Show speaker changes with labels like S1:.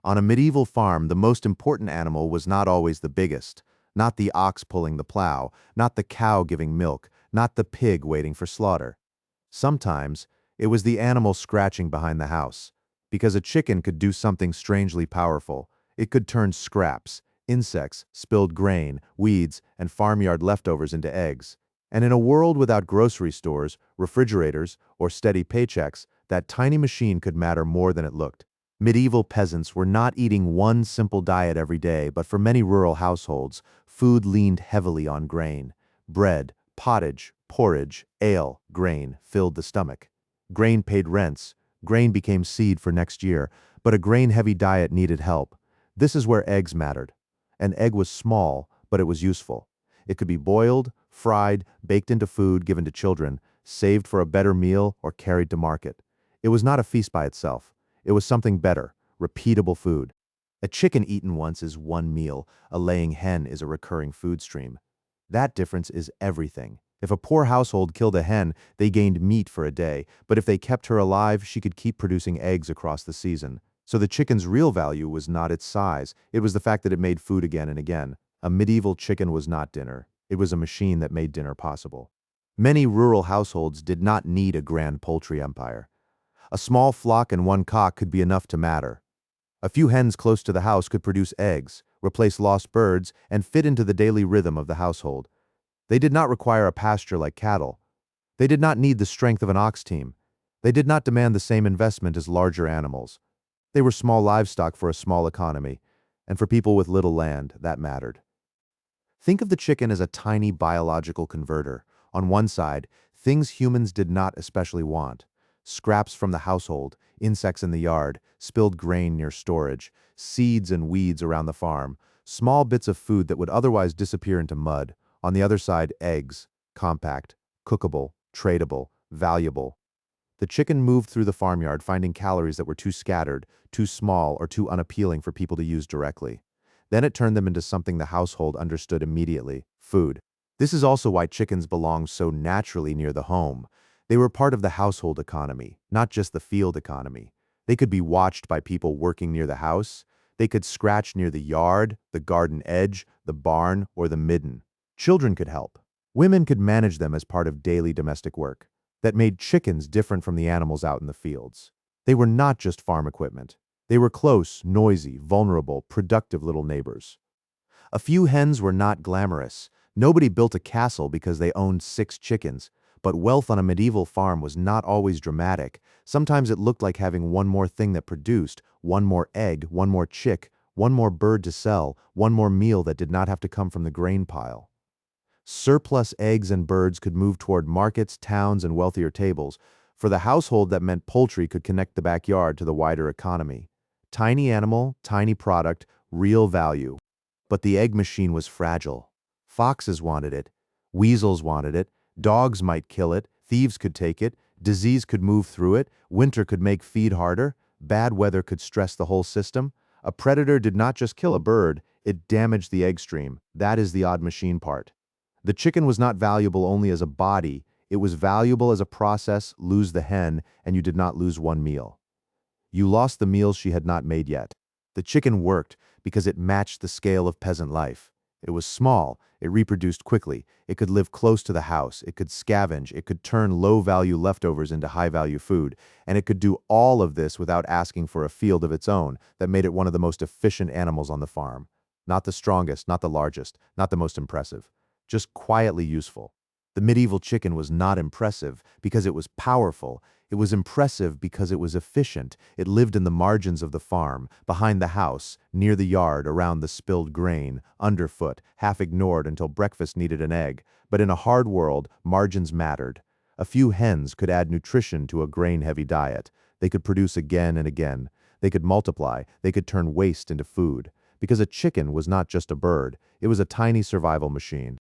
S1: On a medieval farm, the most important animal was not always the biggest. Not the ox pulling the plow, not the cow giving milk, not the pig waiting for slaughter. Sometimes, it was the animal scratching behind the house. Because a chicken could do something strangely powerful. It could turn scraps, insects, spilled grain, weeds, and farmyard leftovers into eggs. And in a world without grocery stores, refrigerators, or steady paychecks, that tiny machine could matter more than it looked. Medieval peasants were not eating one simple diet every day, but for many rural households, food leaned heavily on grain. Bread, pottage, porridge, ale, grain filled the stomach. Grain paid rents. Grain became seed for next year, but a grain-heavy diet needed help. This is where eggs mattered. An egg was small, but it was useful. It could be boiled, fried, baked into food given to children, saved for a better meal, or carried to market. It was not a feast by itself. It was something better, repeatable food. A chicken eaten once is one meal. A laying hen is a recurring food stream. That difference is everything. If a poor household killed a hen, they gained meat for a day, but if they kept her alive, she could keep producing eggs across the season. So the chicken's real value was not its size, it was the fact that it made food again and again. A medieval chicken was not dinner. It was a machine that made dinner possible. Many rural households did not need a grand poultry empire. A small flock and one cock could be enough to matter. A few hens close to the house could produce eggs, replace lost birds, and fit into the daily rhythm of the household. They did not require a pasture like cattle. They did not need the strength of an ox team. They did not demand the same investment as larger animals. They were small livestock for a small economy, and for people with little land, that mattered. Think of the chicken as a tiny biological converter. On one side, things humans did not especially want. Scraps from the household, insects in the yard, spilled grain near storage, seeds and weeds around the farm, small bits of food that would otherwise disappear into mud. On the other side, eggs, compact, cookable, tradable, valuable. The chicken moved through the farmyard finding calories that were too scattered, too small, or too unappealing for people to use directly. Then it turned them into something the household understood immediately: food. This is also why chickens belong so naturally near the home. They were part of the household economy, not just the field economy. They could be watched by people working near the house. They could scratch near the yard, the garden edge, the barn, or the midden. Children could help. Women could manage them as part of daily domestic work. That made chickens different from the animals out in the fields. They were not just farm equipment. They were close, noisy, vulnerable, productive little neighbors. A few hens were not glamorous. Nobody built a castle because they owned 6 chickens. But wealth on a medieval farm was not always dramatic. Sometimes it looked like having one more thing that produced, one more egg, one more chick, one more bird to sell, one more meal that did not have to come from the grain pile. Surplus eggs and birds could move toward markets, towns, and wealthier tables. For the household, that meant poultry could connect the backyard to the wider economy. Tiny animal, tiny product, real value. But the egg machine was fragile. Foxes wanted it. Weasels wanted it. Dogs might kill it. Thieves could take it. Disease could move through it. Winter could make feed harder. Bad weather could stress the whole system. A predator did not just kill a bird, it damaged the egg stream. That is the odd machine part. The chicken was not valuable only as a body, it was valuable as a process. Lose the hen, and you did not lose one meal. You lost the meals she had not made yet. The chicken worked because it matched the scale of peasant life. It was small, it reproduced quickly, it could live close to the house, it could scavenge, it could turn low-value leftovers into high-value food, and it could do all of this without asking for a field of its own that made it one of the most efficient animals on the farm. Not the strongest, not the largest, not the most impressive. Just quietly useful. The medieval chicken was not impressive because it was powerful. It was impressive because it was efficient. It lived in the margins of the farm, behind the house, near the yard, around the spilled grain, underfoot, half ignored until breakfast needed an egg. But in a hard world, margins mattered. A few hens could add nutrition to a grain-heavy diet. They could produce again and again. They could multiply. They could turn waste into food. Because a chicken was not just a bird, it was a tiny survival machine.